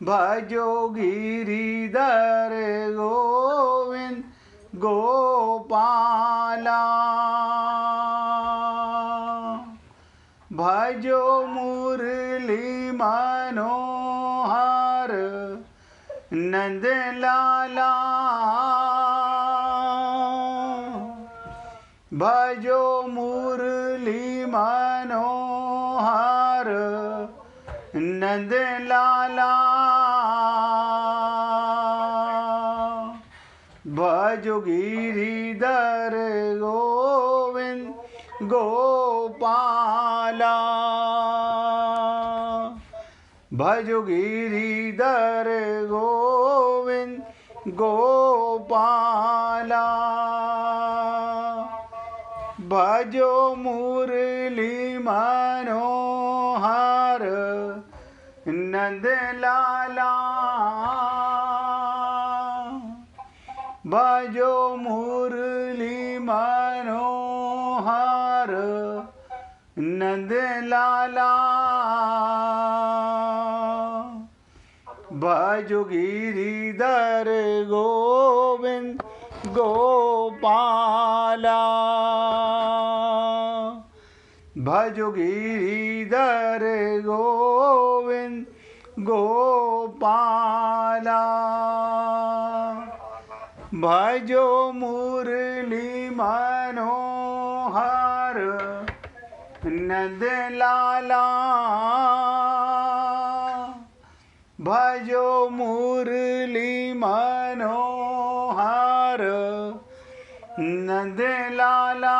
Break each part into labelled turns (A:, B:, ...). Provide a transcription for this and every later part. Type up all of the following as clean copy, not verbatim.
A: भजो गिरिधर गोविंद गोपाला। भजो मुरली मनोहर नंद लाला। भजो मुरली मनोहर नंद लाला। भजो गिरिधर गोविंद गोपाला। भजो गिरिधर गोविंद गोपाला। भजो मुरली मनोहर नंद लाला। भजो मुरली मनोहर नंद लाला। भजो गिरिधर गोविंद गोपाला। भजो गिरिधर गोविंद गोपाला। भजो मुरली मनोहर नंद लाला। भजो मुरली मनोहर नंद लाला।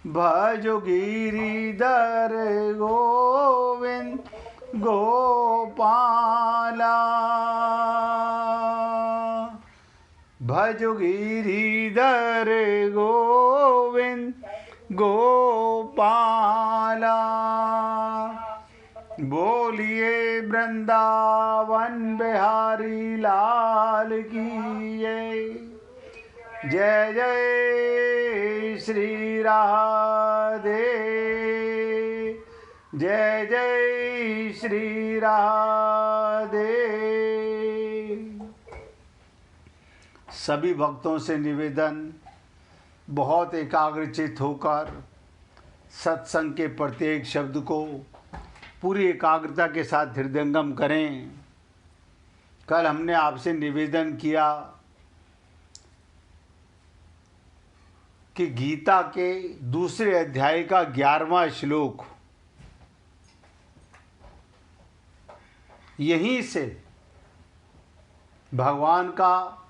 A: भजो गिरिधर गोविंद गोपाला। भजो गिरिधर गोविंद गोपाला। बोलिए वृंदावन बिहारी लाल की जय जय श्री राधे। जय जय श्री राधे। सभी भक्तों से निवेदन, बहुत एकाग्रचित होकर सत्संग के प्रत्येक शब्द को पूरी एकाग्रता के साथ हृदयंगम करें। कल हमने आपसे निवेदन किया कि गीता के दूसरे अध्याय का 11वां श्लोक, यहीं से भगवान का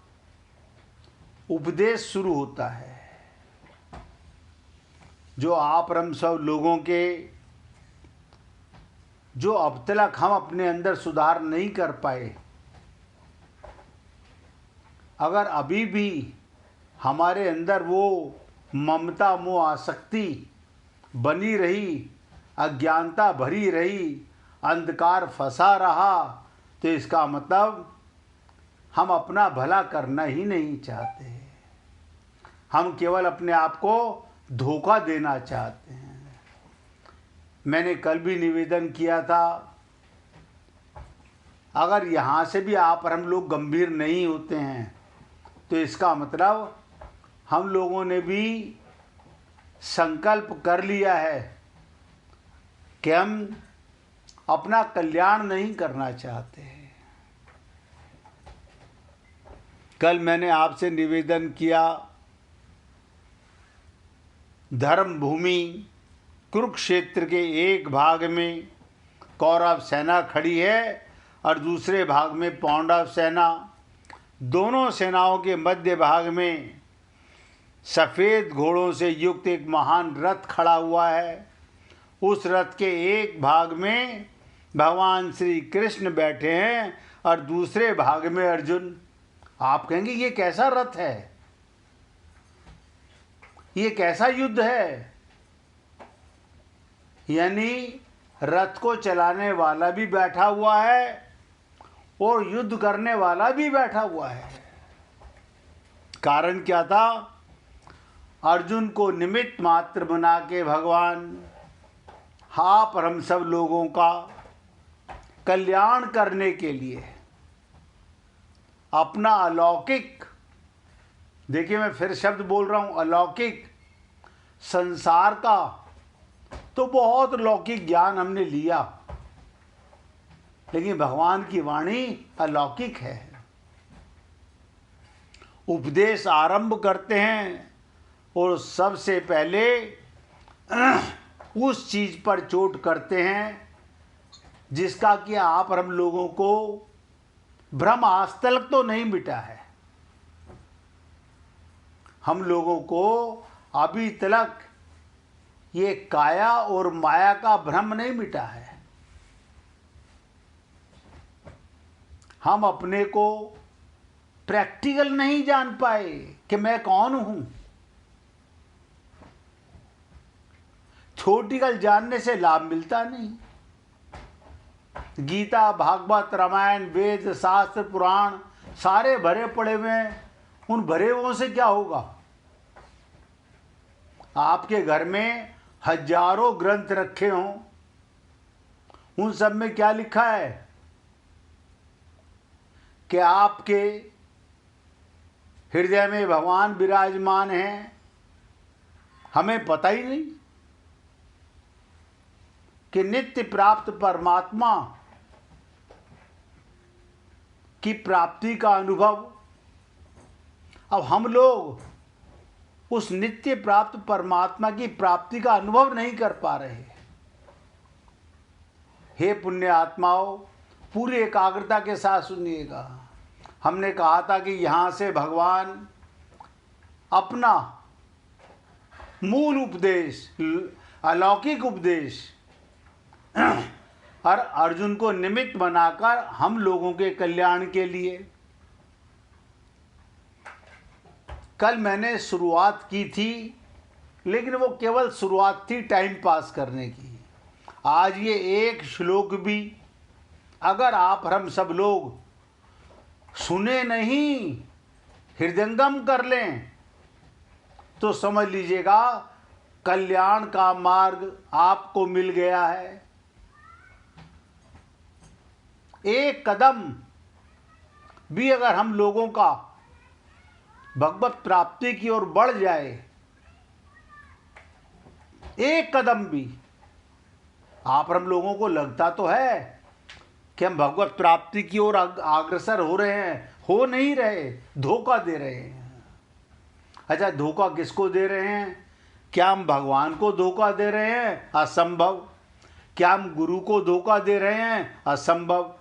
A: उपदेश शुरू होता है, जो आप हम सब लोगों के, जो अब तक हम अपने अंदर सुधार नहीं कर पाए, अगर अभी भी हमारे अंदर वो ममता मोह आसक्ति बनी रही, अज्ञानता भरी रही, अंधकार फंसा रहा, तो इसका मतलब हम अपना भला करना ही नहीं चाहते। हम केवल अपने आप को धोखा देना चाहते हैं। मैंने कल भी निवेदन किया था, अगर यहाँ से भी आप और हम लोग गंभीर नहीं होते हैं, तो इसका मतलब हम लोगों ने भी संकल्प कर लिया है कि हम अपना कल्याण नहीं करना चाहते हैं। कल मैंने आपसे निवेदन किया, धर्म भूमि कुरुक्षेत्र के एक भाग में कौरव सेना खड़ी है और दूसरे भाग में पांडव सेना। दोनों सेनाओं के मध्य भाग में सफ़ेद घोड़ों से युक्त एक महान रथ खड़ा हुआ है। उस रथ के एक भाग में भगवान श्री कृष्ण बैठे हैं और दूसरे भाग में अर्जुन। आप कहेंगे ये कैसा रथ है, ये कैसा युद्ध है? यानी रथ को चलाने वाला भी बैठा हुआ है और युद्ध करने वाला भी बैठा हुआ है। कारण क्या था? अर्जुन को निमित्त मात्र बना के भगवान आप और हम सब लोगों का कल्याण करने के लिए अपना अलौकिक, देखिए मैं फिर शब्द बोल रहा हूं, अलौकिक संसार का तो बहुत लौकिक ज्ञान हमने लिया, लेकिन भगवान की वाणी अलौकिक है। उपदेश आरंभ करते हैं और सबसे पहले उस चीज पर चोट करते हैं जिसका कि आप और हम लोगों को भ्रम आज तक तो नहीं मिटा है। हम लोगों को अभी तक ये काया और माया का भ्रम नहीं मिटा है। हम अपने को प्रैक्टिकल नहीं जान पाए कि मैं कौन हूं। थ्योरेटिकल जानने से लाभ मिलता नहीं। गीता, भागवत, रामायण, वेद, शास्त्र, पुराण सारे भरे पड़े हुए हैं, उन भरे हुओं से क्या होगा? आपके घर में हजारों ग्रंथ रखे हों, उन सब में क्या लिखा है कि आपके हृदय में भगवान विराजमान हैं, हमें पता ही नहीं कि नित्य प्राप्त परमात्मा की प्राप्ति का अनुभव, अब हम लोग उस नित्य प्राप्त परमात्मा की प्राप्ति का अनुभव नहीं कर पा रहे। हे पुण्य आत्माओं, पूरी एकाग्रता के साथ सुनिएगा। हमने कहा था कि यहाँ से भगवान अपना मूल उपदेश, अलौकिक उपदेश और अर्जुन को निमित्त बनाकर हम लोगों के कल्याण के लिए, कल मैंने शुरुआत की थी, लेकिन वो केवल शुरुआत थी टाइम पास करने की। आज ये एक श्लोक भी अगर आप हम सब लोग सुने नहीं, हृदयंगम कर लें, तो समझ लीजिएगा कल्याण का मार्ग आपको मिल गया है। एक कदम भी अगर हम लोगों का भगवत प्राप्ति की ओर बढ़ जाए, एक कदम भी, आप हम लोगों को लगता तो है कि हम भगवत प्राप्ति की ओर अग्रसर हो रहे हैं, हो नहीं रहे, धोखा दे रहे हैं। अच्छा, धोखा किसको दे रहे हैं? क्या हम भगवान को धोखा दे रहे हैं? असंभव। क्या हम गुरु को धोखा दे रहे हैं? असंभव।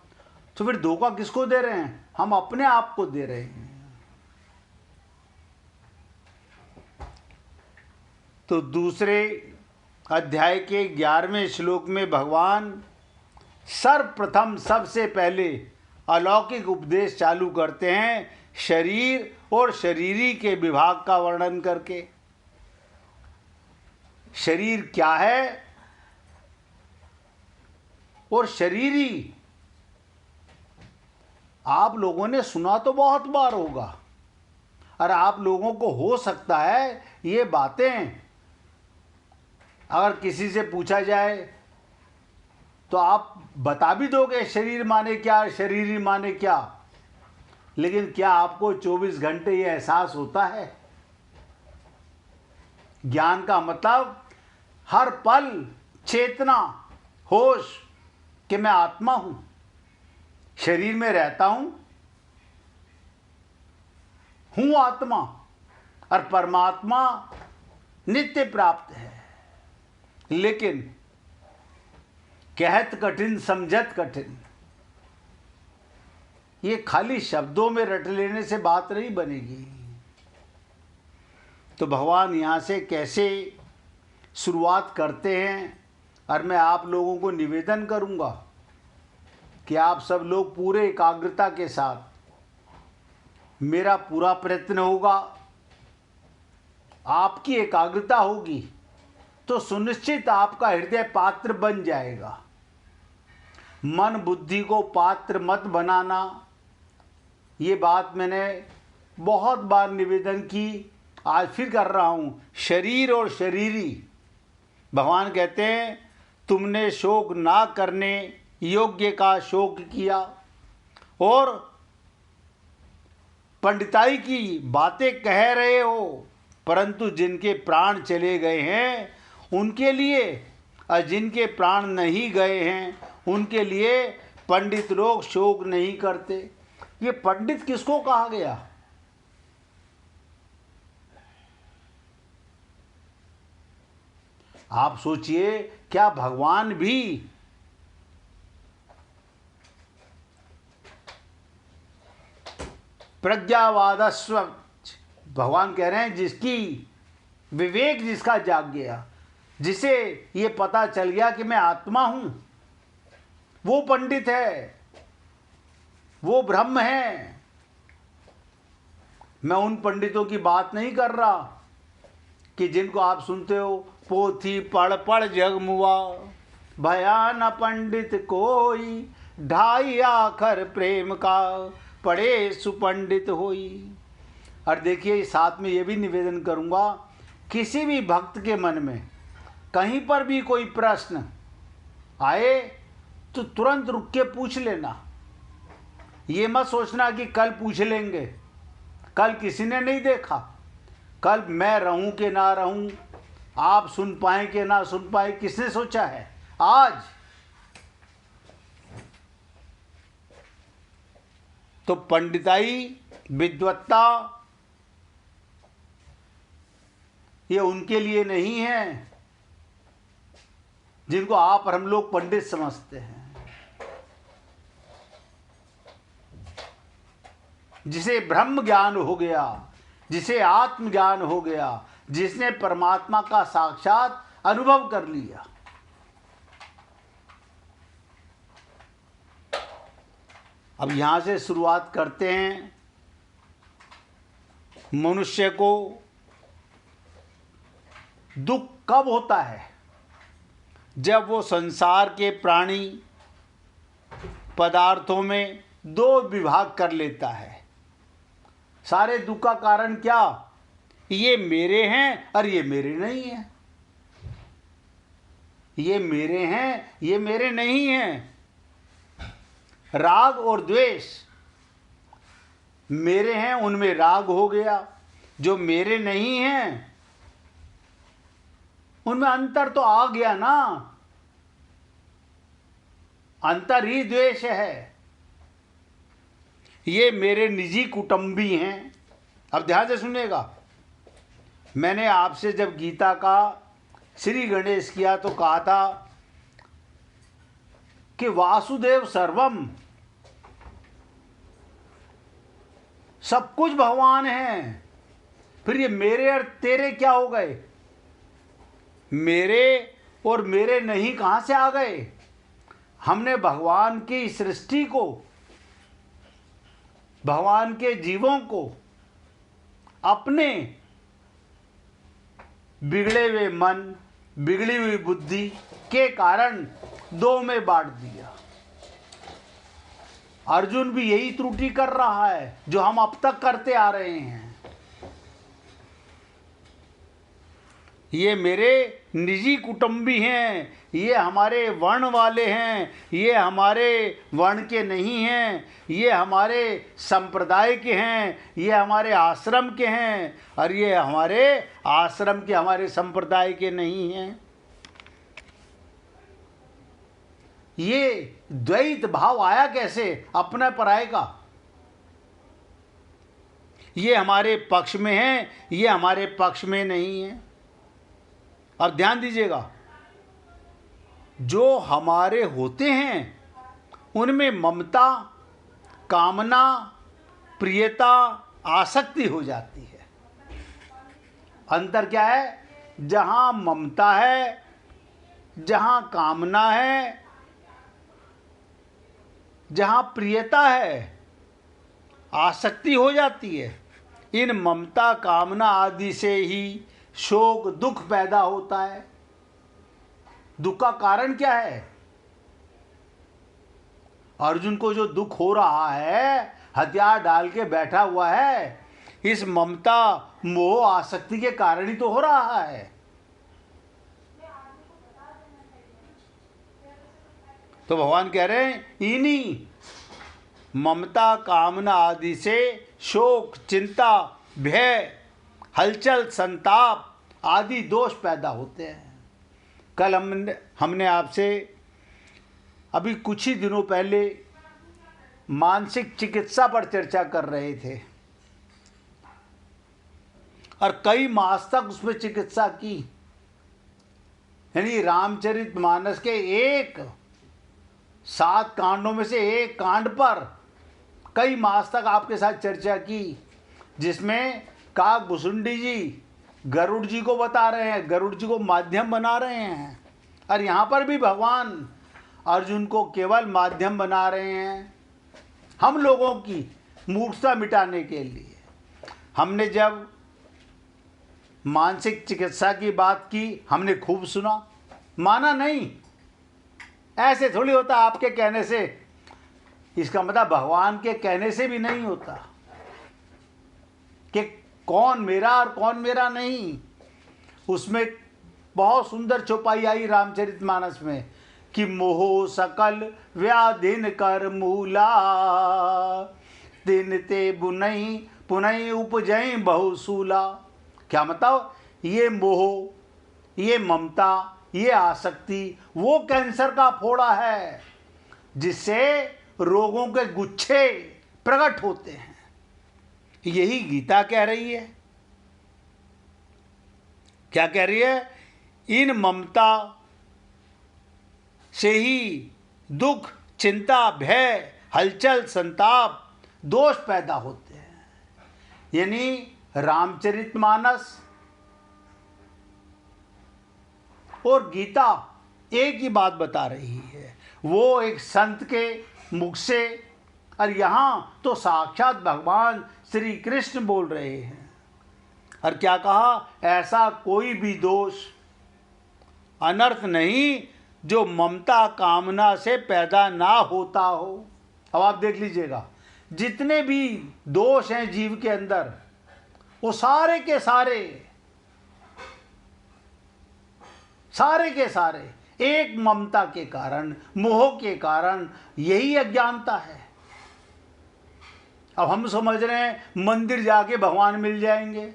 A: तो फिर धोखा किसको दे रहे हैं? हम अपने आप को दे रहे हैं। तो दूसरे अध्याय के 11वें श्लोक में भगवान सर्वप्रथम सबसे पहले अलौकिक उपदेश चालू करते हैं, शरीर और शरीरी के विभाग का वर्णन करके। शरीर क्या है और शरीरी, आप लोगों ने सुना तो बहुत बार होगा, और आप लोगों को हो सकता है ये बातें अगर किसी से पूछा जाए तो आप बता भी दोगे शरीर माने क्या, शरीरी माने क्या, लेकिन क्या आपको 24 घंटे ये एहसास होता है? ज्ञान का मतलब हर पल चेतना, होश कि मैं आत्मा हूं, शरीर में रहता हूं आत्मा, और परमात्मा नित्य प्राप्त है। लेकिन कहत कठिन समझत कठिन, ये खाली शब्दों में रट लेने से बात नहीं बनेगी। तो भगवान यहाँ से कैसे शुरुआत करते हैं, और मैं आप लोगों को निवेदन करूँगा कि आप सब लोग पूरे एकाग्रता के साथ, मेरा पूरा प्रयत्न होगा, आपकी एकाग्रता होगी तो सुनिश्चित आपका हृदय पात्र बन जाएगा। मन बुद्धि को पात्र मत बनाना, ये बात मैंने बहुत बार निवेदन की, आज फिर कर रहा हूँ। शरीर और शरीरी, भगवान कहते हैं तुमने शोक ना करने योग्य का शोक किया और पंडिताई की बातें कह रहे हो, परंतु जिनके प्राण चले गए हैं उनके लिए और जिनके प्राण नहीं गए हैं उनके लिए पंडित लोग शोक नहीं करते। ये पंडित किसको कहा गया? आप सोचिए, क्या भगवान भी प्रज्ञावादस्व, भगवान कह रहे हैं जिसकी विवेक जिसका जाग गया, जिसे ये पता चल गया कि मैं आत्मा हूं, वो पंडित है, वो ब्रह्म है। मैं उन पंडितों की बात नहीं कर रहा कि जिनको आप सुनते हो, पोथी पढ़ पढ़ जग मुआ, भया न पंडित कोई, ढाई आखर प्रेम का, पढ़े सुपंडित होई। और देखिए, साथ में ये भी निवेदन करूंगा, किसी भी भक्त के मन में कहीं पर भी कोई प्रश्न आए तो तुरंत रुक के पूछ लेना। ये मत सोचना कि कल पूछ लेंगे, कल किसी ने नहीं देखा, कल मैं रहूं कि ना रहूं, आप सुन पाए कि ना सुन पाए, किसने सोचा है? आज। तो पंडिताई, विद्वत्ता ये उनके लिए नहीं है जिनको आप और हम लोग पंडित समझते हैं। जिसे ब्रह्म ज्ञान हो गया, जिसे आत्मज्ञान हो गया, जिसने परमात्मा का साक्षात अनुभव कर लिया। अब यहां से शुरुआत करते हैं। मनुष्य को दुख कब होता है? जब वो संसार के प्राणी पदार्थों में दो विभाग कर लेता है। सारे दुख का कारण क्या? ये मेरे हैं और ये मेरे नहीं हैं, ये मेरे हैं, ये मेरे नहीं हैं। राग और द्वेष, मेरे हैं उनमें राग हो गया, जो मेरे नहीं हैं उनमें अंतर तो आ गया ना, अंतर ही द्वेष है। ये मेरे निजी कुटुंबी हैं। अब ध्यान से सुनिएगा, मैंने आपसे जब गीता का श्री गणेश किया तो कहा था कि वासुदेव सर्वम, सब कुछ भगवान है। फिर ये मेरे और तेरे क्या हो गए? मेरे और मेरे नहीं कहां से आ गए? हमने भगवान की सृष्टि को, भगवान के जीवों को अपने बिगड़े हुए मन, बिगड़ी हुई बुद्धि के कारण दो में बांट दिया। अर्जुन भी यही त्रुटि कर रहा है जो हम अब तक करते आ रहे हैं। ये मेरे निजी कुटुंबी हैं, ये हमारे वर्ण वाले हैं, ये हमारे वर्ण के नहीं हैं, ये हमारे संप्रदाय के हैं, ये हमारे आश्रम के हैं, और ये हमारे आश्रम के, हमारे संप्रदाय के नहीं हैं। ये द्वैत भाव आया कैसे अपने पराये का? ये हमारे पक्ष में है, ये हमारे पक्ष में नहीं है। अब ध्यान दीजिएगा, जो हमारे होते हैं उनमें ममता, कामना, प्रियता, आसक्ति हो जाती है। अंतर क्या है? जहां ममता है, जहां कामना है, जहां प्रियता है, आसक्ति हो जाती है। इन ममता, कामना आदि से ही शोक, दुख पैदा होता है। दुख का कारण क्या है? अर्जुन को जो दुख हो रहा है, हथियार डाल के बैठा हुआ है, इस ममता, मोह, आसक्ति के कारण ही तो हो रहा है। तो भगवान कह रहे हैं इन्हीं ममता कामना आदि से शोक चिंता भय हलचल संताप आदि दोष पैदा होते हैं। कल हमने आपसे अभी कुछ ही दिनों पहले मानसिक चिकित्सा पर चर्चा कर रहे थे और कई मास तक उसमें चिकित्सा की। यानी रामचरितमानस के 7 कांडों में से एक कांड पर कई मास तक आपके साथ चर्चा की, जिसमें काकभुसुंडी जी गरुड़ जी को बता रहे हैं, गरुड़ जी को माध्यम बना रहे हैं, और यहाँ पर भी भगवान अर्जुन को केवल माध्यम बना रहे हैं हम लोगों की मूर्खता मिटाने के लिए। हमने जब मानसिक चिकित्सा की बात की, हमने खूब सुना, माना नहीं। ऐसे थोड़ी होता आपके कहने से, इसका मतलब भगवान के कहने से भी नहीं होता कि कौन मेरा और कौन मेरा नहीं। उसमें बहुत सुंदर चौपाई आई रामचरितमानस में कि मोह सकल व्याधिन कर मूला दिन ते बुनई पुनई उपजई बहुसूला। क्या मतलब, ये मोह, ये ममता, ये आसक्ति वो कैंसर का फोड़ा है जिससे रोगों के गुच्छे प्रकट होते हैं। यही गीता कह रही है। क्या कह रही है? इन ममता से ही दुख चिंता भय हलचल संताप दोष पैदा होते हैं। यानी रामचरितमानस और गीता एक ही बात बता रही है। वो एक संत के मुख से, और यहाँ तो साक्षात भगवान श्री कृष्ण बोल रहे हैं। और क्या कहा? ऐसा कोई भी दोष अनर्थ नहीं जो ममता कामना से पैदा ना होता हो। अब आप देख लीजिएगा, जितने भी दोष हैं जीव के अंदर, वो सारे के सारे एक ममता के कारण, मोह के कारण, यही अज्ञानता है। अब हम समझ रहे हैं मंदिर जाके भगवान मिल जाएंगे।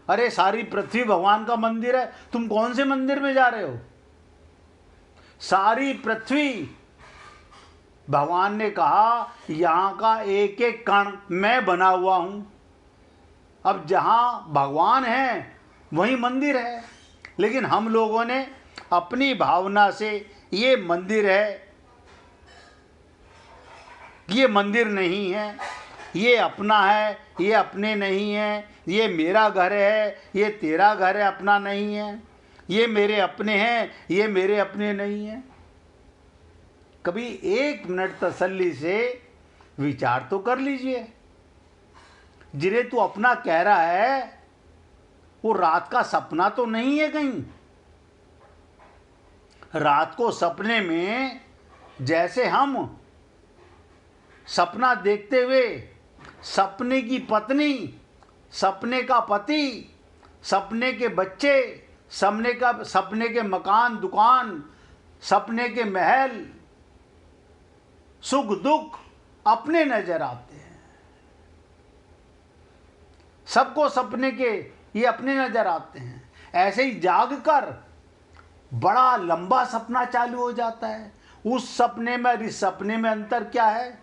A: अरे सारी पृथ्वी भगवान का मंदिर है, तुम कौन से मंदिर में जा रहे हो? सारी पृथ्वी, भगवान ने कहा यहाँ का एक एक कण मैं बना हुआ हूं। अब जहां भगवान है वहीं मंदिर है, लेकिन हम लोगों ने अपनी भावना से ये मंदिर है, ये मंदिर नहीं है, ये अपना है, ये अपने नहीं है, ये मेरा घर है, ये तेरा घर है, अपना नहीं है, ये मेरे अपने हैं, ये मेरे अपने नहीं है। कभी 1 मिनट तसल्ली से विचार तो कर लीजिए, जिन्हें तू अपना कह रहा है वो रात का सपना तो नहीं है कहीं? रात को सपने में जैसे हम सपना देखते हुए सपने की पत्नी, सपने का पति, सपने के बच्चे, सपने के मकान दुकान, सपने के महल, सुख दुख अपने नजर आते हैं। सबको सपने के ये अपने नजर आते हैं। ऐसे ही जाग कर बड़ा लंबा सपना चालू हो जाता है। उस सपने में और इस सपने में अंतर क्या है?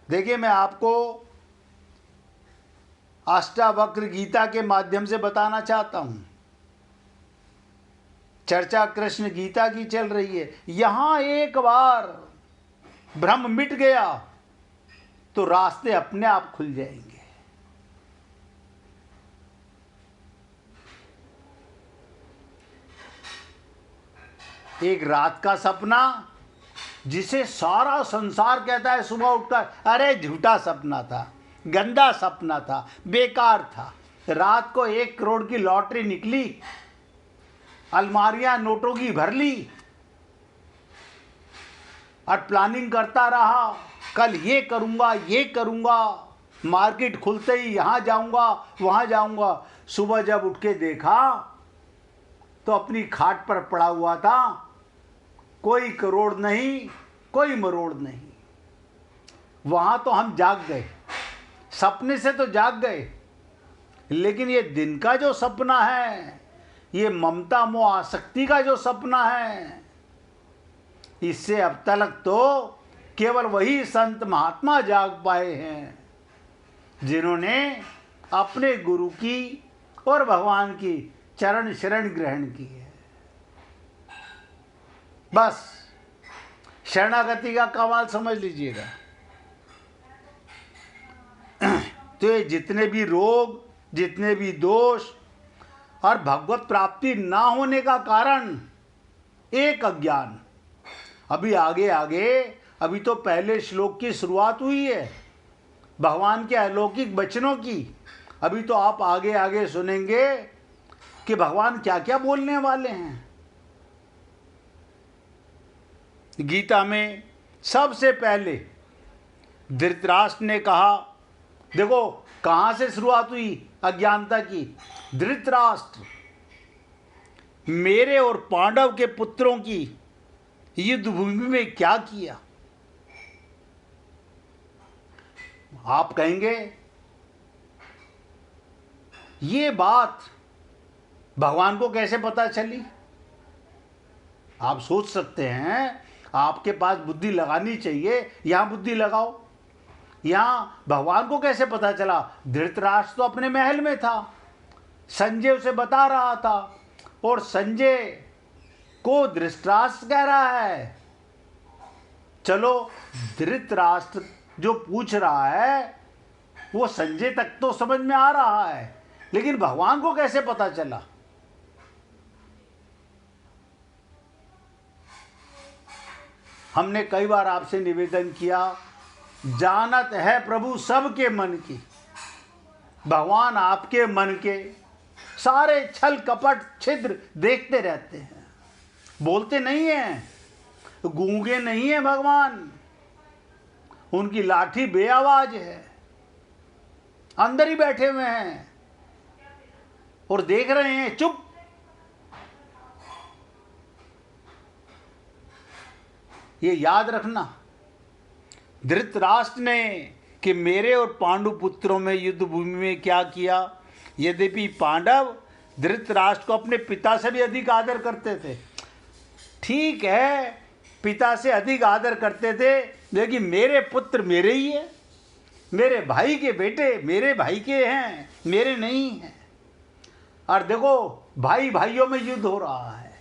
A: देखिए, मैं आपको अष्टावक्र गीता के माध्यम से बताना चाहता हूं। चर्चा कृष्ण गीता की चल रही है। यहां एक बार भ्रम मिट गया तो रास्ते अपने आप खुल जाएंगे। एक रात का सपना जिसे सारा संसार कहता है सुबह उठकर, अरे झूठा सपना था, गंदा सपना था, बेकार था। रात को 1 करोड़ की लॉटरी निकली, अलमारियां नोटों की भर ली और प्लानिंग करता रहा, कल ये करूंगा, मार्केट खुलते ही यहाँ जाऊंगा वहाँ जाऊंगा। सुबह जब उठ के देखा तो अपनी खाट पर पड़ा हुआ था कोई करोड़ नहीं, कोई मरोड़ नहीं। वहां तो हम जाग गए, सपने से तो जाग गए, लेकिन ये दिन का जो सपना है, ये ममता मोह आसक्ति का जो सपना है, इससे अब तक तो केवल वही संत महात्मा जाग पाए हैं जिन्होंने अपने गुरु की और भगवान की चरण शरण ग्रहण की है। बस शरणागति का कमाल समझ लीजिएगा। तो ये जितने भी रोग, जितने भी दोष और भगवत प्राप्ति ना होने का कारण एक अज्ञान। अभी आगे आगे, अभी तो पहले श्लोक की शुरुआत हुई है भगवान के अलौकिक वचनों की। अभी तो आप आगे आगे सुनेंगे कि भगवान क्या क्या बोलने वाले हैं। गीता में सबसे पहले धृतराष्ट्र ने कहा, देखो कहां से शुरुआत हुई अज्ञानता की। धृतराष्ट्र, मेरे और पांडव के पुत्रों की युद्ध भूमि में क्या किया। आप कहेंगे ये बात भगवान को कैसे पता चली। आप सोच सकते हैं, आपके पास बुद्धि लगानी चाहिए, यहां बुद्धि लगाओ। यहां भगवान को कैसे पता चला। धृतराष्ट्र तो अपने महल में था, संजय उसे बता रहा था, और संजय को धृतराष्ट्र कह रहा है। चलो धृतराष्ट्र जो पूछ रहा है वो संजय तक तो समझ में आ रहा है, लेकिन भगवान को कैसे पता चला। हमने कई बार आपसे निवेदन किया, जानत है प्रभु सबके मन की। भगवान आपके मन के सारे छल कपट छिद्र देखते रहते हैं, बोलते नहीं हैं, गूंगे नहीं हैं भगवान। उनकी लाठी बेआवाज है, अंदर ही बैठे हुए हैं और देख रहे हैं चुप। ये याद रखना। धृतराष्ट्र ने कि मेरे और पांडु पुत्रों में युद्ध भूमि में क्या किया। यद्यपि पांडव धृतराष्ट्र को अपने पिता से भी अधिक आदर करते थे। ठीक है, पिता से अधिक आदर करते थे, लेकिन मेरे पुत्र मेरे ही है, मेरे भाई के बेटे मेरे भाई के हैं, मेरे नहीं हैं। और देखो भाई भाइयों में युद्ध हो रहा है।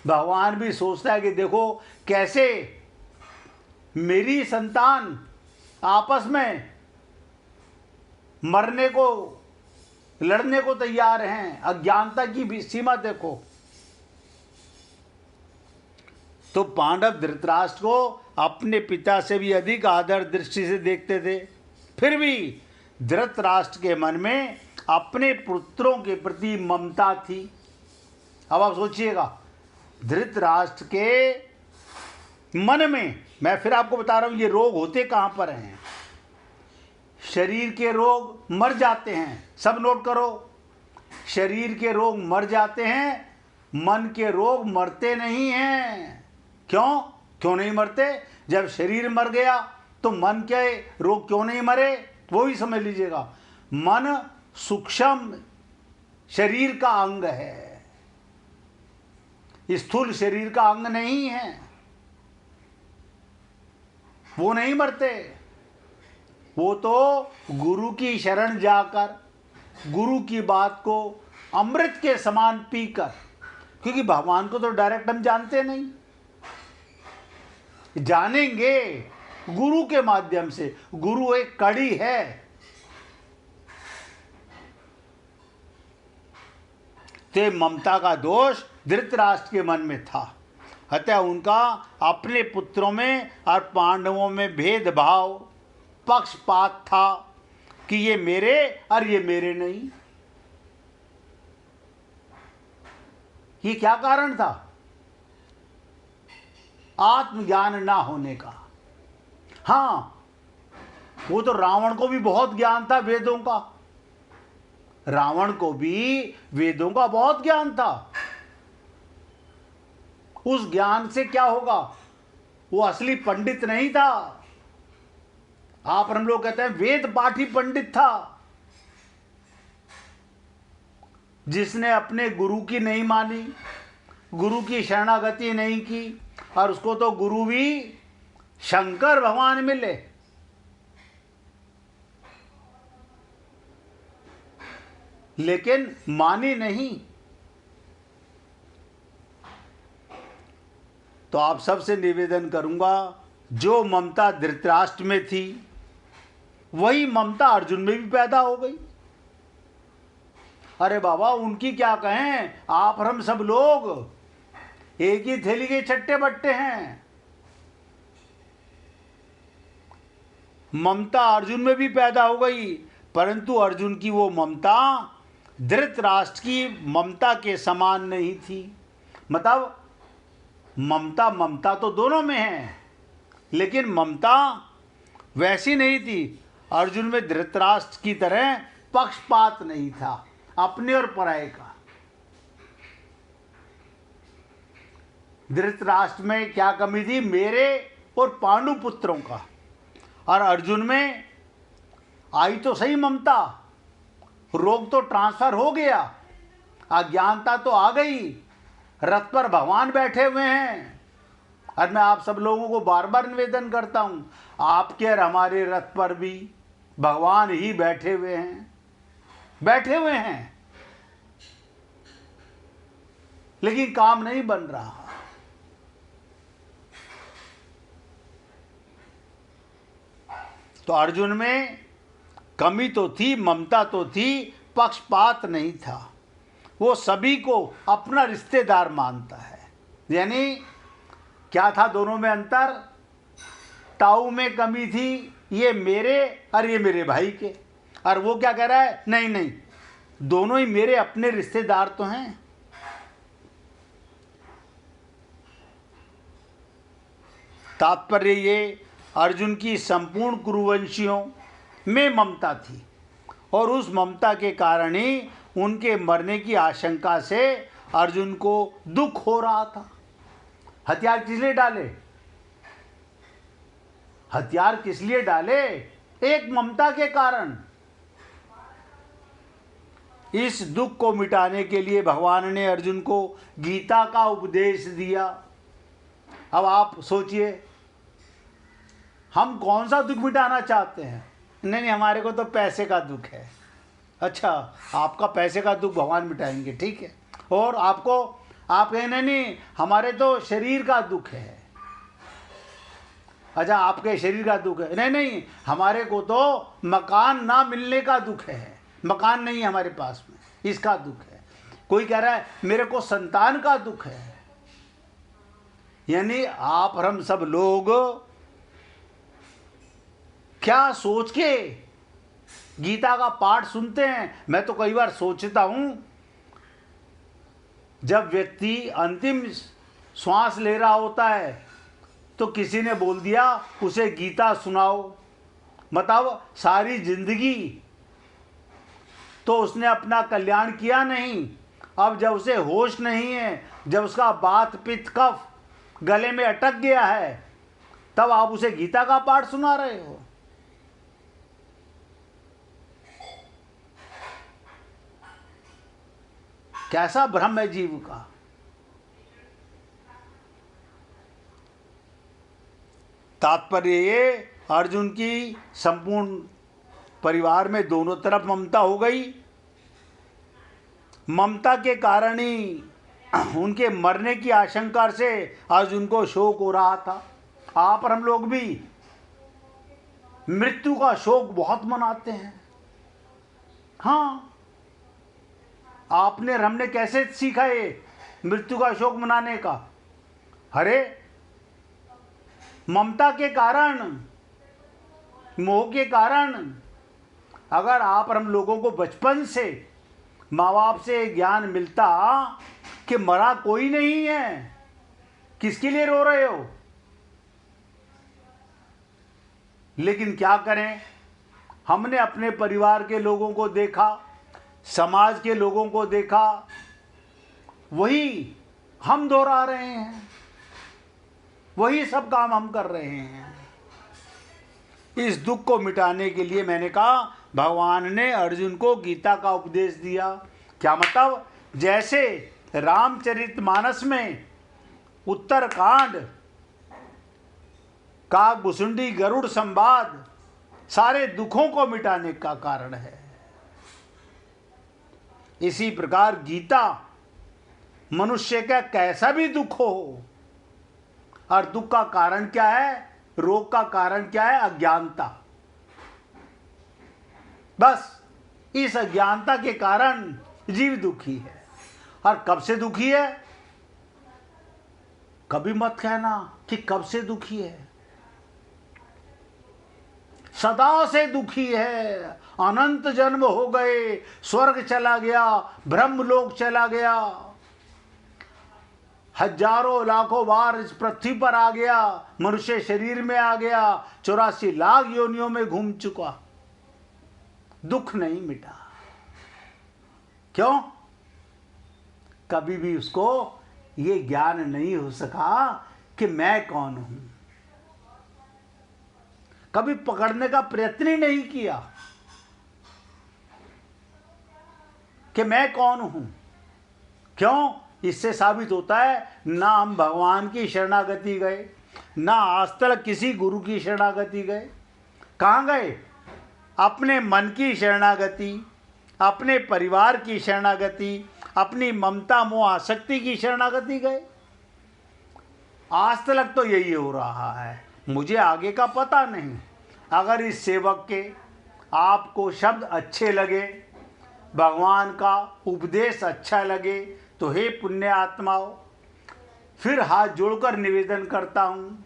A: भगवान भी सोचता है कि देखो कैसे मेरी संतान आपस में मरने को, लड़ने को तैयार हैं। अज्ञानता की भी सीमा देखो। तो पांडव धृतराष्ट्र को अपने पिता से भी अधिक आदर दृष्टि से देखते थे। फिर भी धृतराष्ट्र के मन में अपने पुत्रों के प्रति ममता थी। अब आप सोचिएगा, धृतराष्ट्र के मन में, मैं फिर आपको बता रहा हूं ये रोग होते कहां पर हैं। शरीर के रोग मर जाते हैं, सब नोट करो। शरीर के रोग मर जाते हैं, मन के रोग मरते नहीं हैं। क्यों नहीं मरते। जब शरीर मर गया तो मन के रोग क्यों नहीं मरे, वो भी समझ लीजिएगा। मन सूक्ष्म शरीर का अंग है, स्थूल शरीर का अंग नहीं है, वो नहीं मरते। वो तो गुरु की शरण जाकर, गुरु की बात को अमृत के समान पीकर, क्योंकि भगवान को तो डायरेक्ट हम जानते नहीं, जानेंगे गुरु के माध्यम से। गुरु एक कड़ी है। ते ममता का दोष धृतराष्ट्र के मन में था। अतः उनका अपने पुत्रों में और पांडवों में भेदभाव, पक्षपात था कि ये मेरे और ये मेरे नहीं। ये क्या कारण था। आत्मज्ञान ना होने का। हाँ, वो तो रावण को भी बहुत ज्ञान था वेदों का। रावण को भी वेदों का बहुत ज्ञान था, उस ज्ञान से क्या होगा? वो असली पंडित नहीं था। आप हम लोग कहते हैं वेद पाठी पंडित था, जिसने अपने गुरु की नहीं मानी, गुरु की शरणागति नहीं की, और उसको तो गुरु भी शंकर भगवान मिले। लेकिन मानी नहीं। तो आप सबसे निवेदन करूंगा, जो ममता धृतराष्ट्र में थी वही ममता अर्जुन में भी पैदा हो गई। अरे बाबा, उनकी क्या कहें, आप और हम सब लोग एक ही थैली के चट्टे बट्टे हैं। ममता अर्जुन में भी पैदा हो गई, परंतु अर्जुन की वो ममता धृतराष्ट्र की ममता के समान नहीं थी। मतलब ममता तो दोनों में है, लेकिन ममता वैसी नहीं थी। अर्जुन में धृतराष्ट्र की तरह पक्षपात नहीं था अपने और पराये का। धृतराष्ट्र में क्या कमी थी? मेरे और पांडु पुत्रों का। और अर्जुन में आई तो सही ममता, रोग तो ट्रांसफर हो गया, अज्ञानता तो आ गई, रथ पर भगवान बैठे हुए हैं। और मैं आप सब लोगों को बार बार निवेदन करता हूं, आपके और हमारे रथ पर भी भगवान ही बैठे हुए हैं, बैठे हुए हैं, लेकिन काम नहीं बन रहा। तो अर्जुन में कमी तो थी, ममता तो थी, पक्षपात नहीं था। वो सभी को अपना रिश्तेदार मानता है। यानी क्या था दोनों में अंतर? ताऊ में कमी थी, ये मेरे और ये मेरे भाई के। और वो क्या कह रहा है? नहीं नहीं, दोनों ही मेरे अपने रिश्तेदार तो हैं। तात्पर्य ये, अर्जुन की संपूर्ण कुरुवंशियों में ममता थी, और उस ममता के कारण ही उनके मरने की आशंका से अर्जुन को दुख हो रहा था। हथियार किस लिए डाले? हथियार किस लिए डाले? एक ममता के कारण। इस दुख को मिटाने के लिए भगवान ने अर्जुन को गीता का उपदेश दिया। अब आप सोचिए, हम कौन सा दुख मिटाना चाहते हैं? नहीं, हमारे को तो पैसे का दुख है। अच्छा, आपका पैसे का दुख भगवान मिटाएंगे, ठीक है। और आपको, आप कहें नहीं, हमारे तो शरीर का दुख है। अच्छा, आपके शरीर का दुख है। नहीं नहीं, हमारे को तो मकान ना मिलने का दुख है, मकान नहीं है हमारे पास में, इसका दुख है। कोई कह रहा है मेरे को संतान का दुख है। यानी आप और हम सब लोग क्या सोच के गीता का पाठ सुनते हैं? मैं तो कई बार सोचता हूं, जब व्यक्ति अंतिम श्वास ले रहा होता है तो किसी ने बोल दिया उसे गीता सुनाओ। मतलब सारी जिंदगी तो उसने अपना कल्याण किया नहीं, अब जब उसे होश नहीं है, जब उसका बात पित्त कफ गले में अटक गया है, तब आप उसे गीता का पाठ सुना रहे हो। कैसा भ्रम है जीव का। तात्पर्य ये, अर्जुन की संपूर्ण परिवार में दोनों तरफ ममता हो गई। ममता के कारण ही उनके मरने की आशंका से अर्जुन को शोक हो रहा था। आप और हम लोग भी मृत्यु का शोक बहुत मनाते हैं। हाँ, आपने और हमने कैसे सीखा ये मृत्यु का शोक मनाने का? अरे, ममता के कारण, मोह के कारण। अगर आप और हम लोगों को बचपन से माँ बाप से ज्ञान मिलता कि मरा कोई नहीं है, किसके लिए रो रहे हो? लेकिन क्या करें, हमने अपने परिवार के लोगों को देखा, समाज के लोगों को देखा, वही हम दोहरा रहे हैं, वही सब काम हम कर रहे हैं। इस दुख को मिटाने के लिए मैंने कहा भगवान ने अर्जुन को गीता का उपदेश दिया। क्या मतलब? जैसे रामचरितमानस में उत्तरकांड, काकभुसुंडी, गरुड़ संवाद सारे दुखों को मिटाने का कारण है, इसी प्रकार गीता मनुष्य का कैसा भी दुख हो, और दुख का कारण क्या है, रोग का कारण क्या है, अज्ञानता। बस इस अज्ञानता के कारण जीव दुखी है। और कब से दुखी है? कभी मत कहना कि कब से दुखी है, सदा से दुखी है। अनंत जन्म हो गए, स्वर्ग चला गया, ब्रह्मलोक चला गया, हजारों लाखों बार इस पृथ्वी पर आ गया, मनुष्य शरीर में आ गया, 84 लाख योनियों में घूम चुका, दुख नहीं मिटा। क्यों? कभी भी उसको ये ज्ञान नहीं हो सका कि मैं कौन हूं। कभी पकड़ने का प्रयत्न ही नहीं किया कि मैं कौन हूं। क्यों? इससे साबित होता है ना हम भगवान की शरणागति गए, ना आज तक किसी गुरु की शरणागति गए। कहाँ गए? अपने मन की शरणागति, अपने परिवार की शरणागति, अपनी ममता मोह आसक्ति की शरणागति गए। आज तक तो यही हो रहा है। मुझे आगे का पता नहीं। अगर इस सेवक के आपको शब्द अच्छे लगे, भगवान का उपदेश अच्छा लगे, तो हे पुण्य आत्माओं, फिर हाथ जोड़कर निवेदन करता हूँ,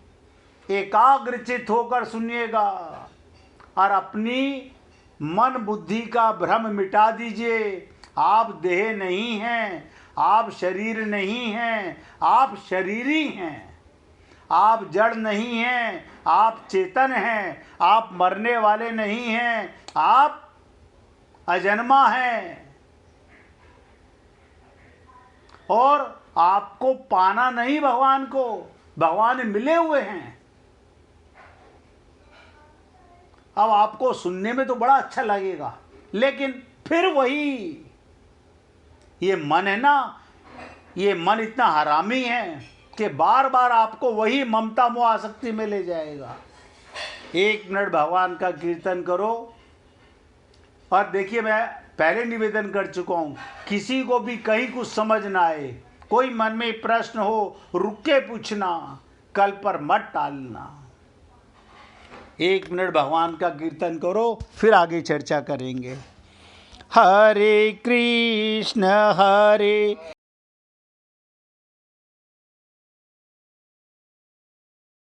A: एकाग्रचित होकर सुनिएगा और अपनी मन बुद्धि का भ्रम मिटा दीजिए। आप देह नहीं हैं, आप शरीर नहीं हैं, आप शरीरी हैं। आप जड़ नहीं हैं, आप चेतन हैं। आप मरने वाले नहीं हैं, आप अजन्मा हैं। और आपको पाना नहीं भगवान को, भगवान मिले हुए हैं। अब आपको सुनने में तो बड़ा अच्छा लगेगा, लेकिन फिर वही ये मन है ना, ये मन इतना हरामी है कि बार बार आपको वही ममता मोह आसक्ति में ले जाएगा। 1 मिनट भगवान का कीर्तन करो। और देखिए, मैं पहले निवेदन कर चुका हूँ, किसी को भी कहीं कुछ समझ ना आए, कोई मन में प्रश्न हो, रुक के पूछना, कल पर मत टालना। 1 मिनट भगवान का कीर्तन करो, फिर आगे चर्चा करेंगे। हरे कृष्ण